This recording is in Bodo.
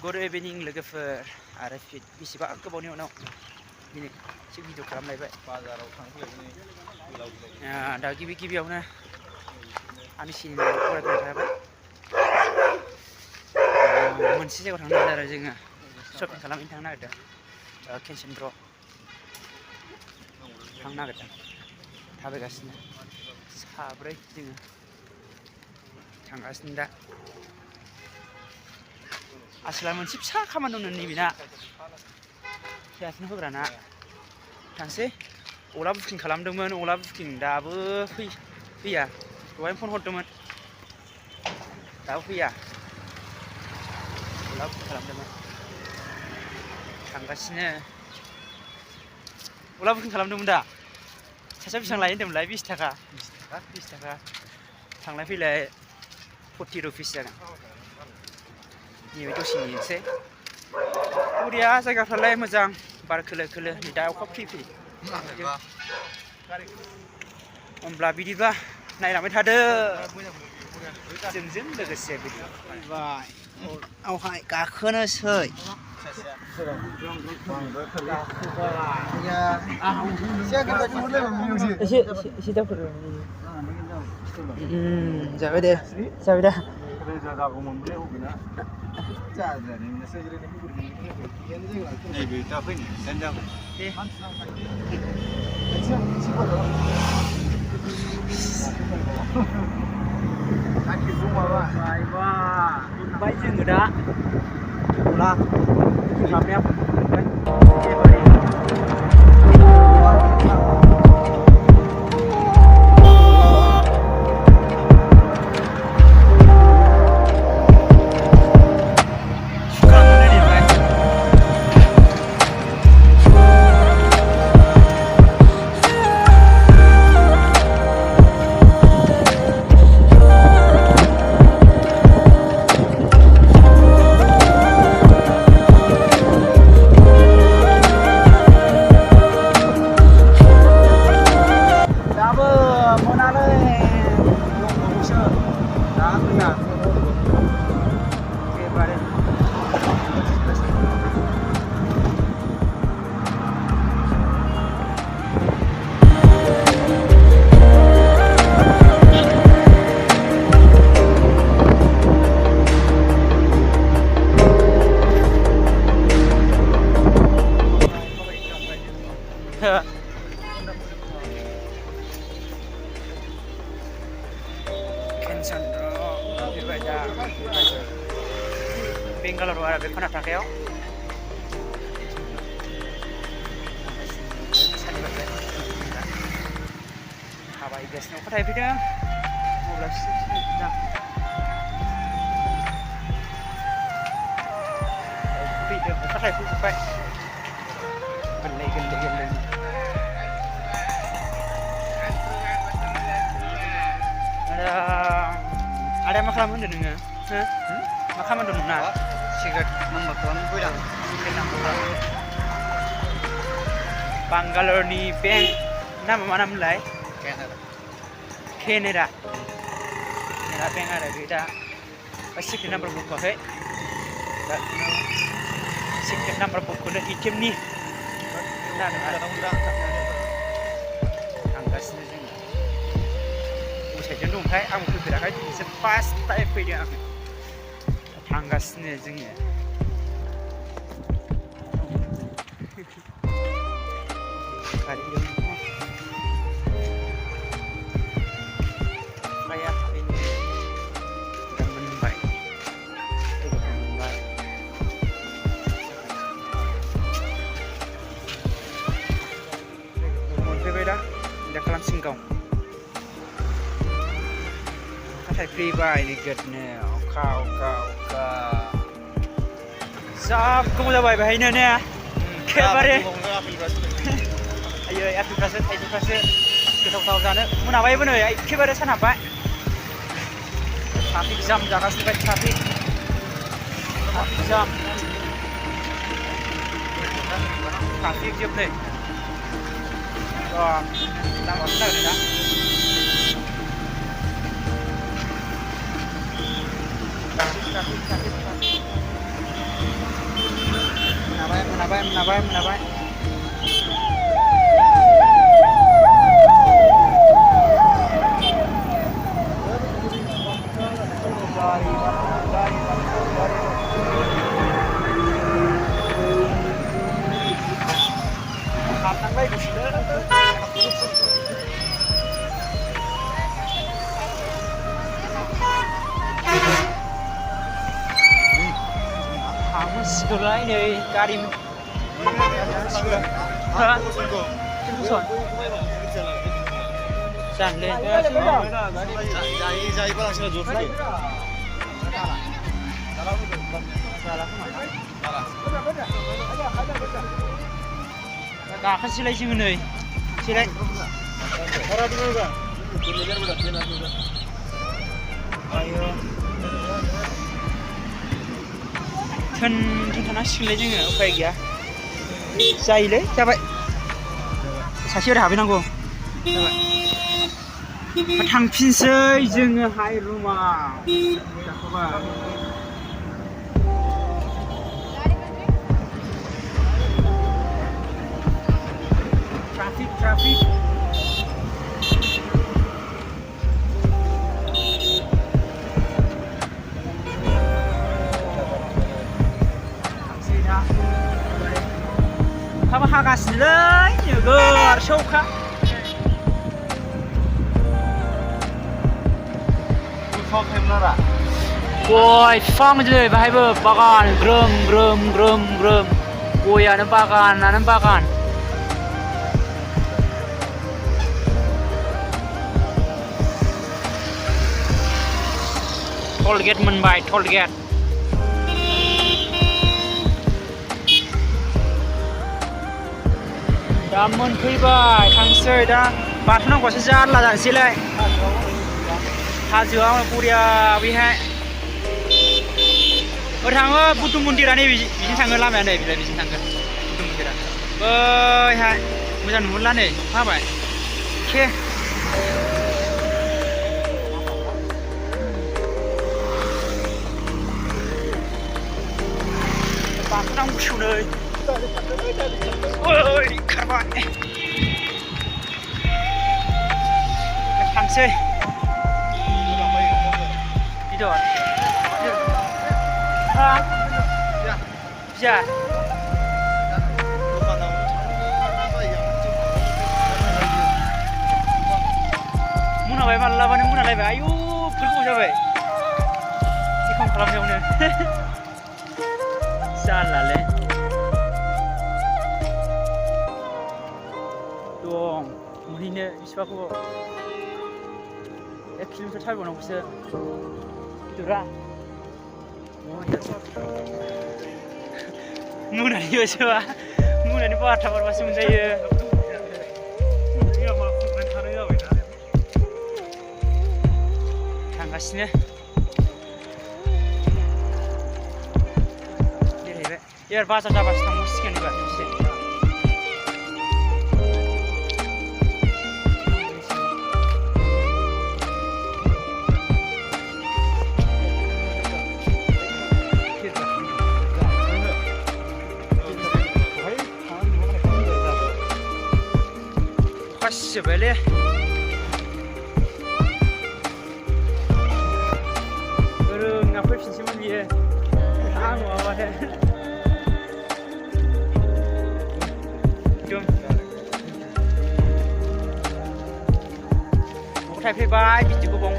गुड इभिनिं लोगोफोर आरो बेसेबा गोबावनि उनाव दिनै एसे भिडिअ खालामलायबाय बाजाराव थांफैलायबाय दा गिबियावनो आंनि सिनेमायाव फरायबाय थाबाय मोनसे जायगायाव थांनो नागिरदों आरो जोङो शपिं खालामनो थांनो नागिरदों केनसेनद्र थांनो नागिरदों थाबायगासिनो साब्रै जोङो थांगासिनो दा आसोला मोनसे फिसा खामानि दंनो नैबेना फैगासिनो होग्राना थांसै अला बुकिं खालामदोंमोन अला बुकिं दाबो फैया दहाय फन हरदोंमोन दाबो फैया अला बुकिं खालामदोंमोन थांगासिनो अला बुकिं खालामदोंमोन दा सासेयाव बेसेबां लायो होन्दोंमोनलाय 20 थाखा थांलाय फैलाय 40 रुपिस जागोन नैबे दसे नेनोसै बरिया जायगाफ्रालाय मोजां बार खोलो खोलो नै दा अखा फ्रि होमब्ला बिदिबा नायलांबाय थादो जोंजों लोगोसे भिडिअ फैबाय आवहाय गाखोनोसै एसे दावखो जाबाय दे मोनबाय जोङो दा अला खालामनाया मोनबाय बेंगालुरु आरो बे कर्नाटकायाव थाबायगासिनो अखा थाइफैदों अब्लासो फैदों अखा थाइफैजोब्बाय गोरलै आदाया मा खालामो होनदों नोङो मा खामानि दं नोंना सिगारेट नाम्बार खालामनो फैदां सिगारेट नाम्बार खालामनो बांगालरनि बेंक नामा मा नामलाय केनेरा बेंक आरो बे दा सिक्रेट नाम्बार बुखोआखै दा सिक्रेट नाम्बार बुखौनो एटिएमनि थांगासिनो जोङो साइडजों दंखाय आंबो फैफेराखै दिनैसो फार्स्ट टाइम फैदों आङो थांगासिनो जोङो मोनबाय मोनफैबाय दा खालामसिन गाव थाइफ्रिबाय नोगोदनो अखा जा गोबाव जाबाय बेहायनो ने एखेबारे आयै आपेलफ्रासो थाइजौफ्रासो गोथाव जानो मोनाबायबो नै एखेबारे सान हाबबाय ट्राफिक जाम जागासिनो ट्राफिक जाम ट्राफिक जोब नै लामाखौ नागिरदों दा मोनाबाय हाबनांबाय गुसुनो सिगोलाय नै गारि जानलै जायोबा लांसिना ज' गाखोसैलाय जोङो नै सेलाय आयो थोन थानांसिगोनलै जोङो उफाय गैया जायोलै जाबाय सासे ओरै हाबहैनांगौ जाबाय थांफिनसै जोङोहाय रुमाव ट्राफिक अखाबो हागासिनोलै नोगोर अखा गय बिफां दिनै बाहायबो बागान ग्रोम गयानो बागानानो बागान टलगेट मोनबाय टलगेट दा मोनफैबाय थांसै दा बाथौनांगौआसो जारला जानोसैलाय हाजोआव बरिया बैहाय ओरै थाङो बुद्ध मन्दिरा नै बिजों थाङो लामाया नै बिजों थांगोन बुद्ध मन्दिरा बैहाय मोजां नुहुरला नै अखा हाबाय के बाथौनांगौसो नै ओइ खारबाय थांसै गिदर हा बिया मोनाबाय मालाबानो मोनालायबाय आयु फोरखौ जाबाय एखम खालामनायावनो जारलालै दं मोनहैनो बिसिबा गोबाव 1 किल'मिटार थाबायबावनांगौसो गिदिरा मोनानि बासोबा मोनानि 12टा बारबासो मोनजायो थांगासिनो बेरायबाय एबार बाजार जाबासो थांबावसिगोन एबार एसे जोब्बायलै रोंना फैफिनसैमोन बियो आं माबाथाय एकदम न'आव थायफैबाय बिदि गोबाव